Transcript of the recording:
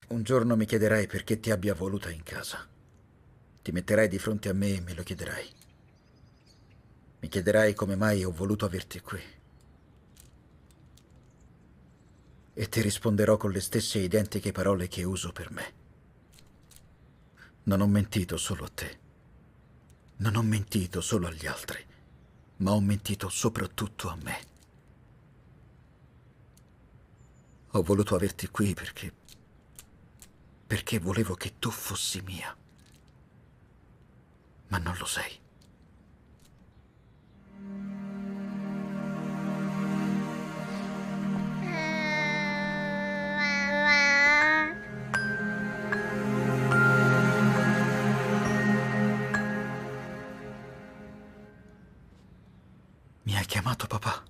Un giorno mi chiederai perché ti abbia voluta in casa. Ti metterai di fronte a me e me lo chiederai. Mi chiederai come mai ho voluto averti qui. E ti risponderò con le stesse identiche parole che uso per me. Non ho mentito solo a te. Non ho mentito solo agli altri, ma ho mentito soprattutto a me. Ho voluto averti qui perché volevo che tu fossi mia. Ma non lo sei. Mi hai chiamato papà?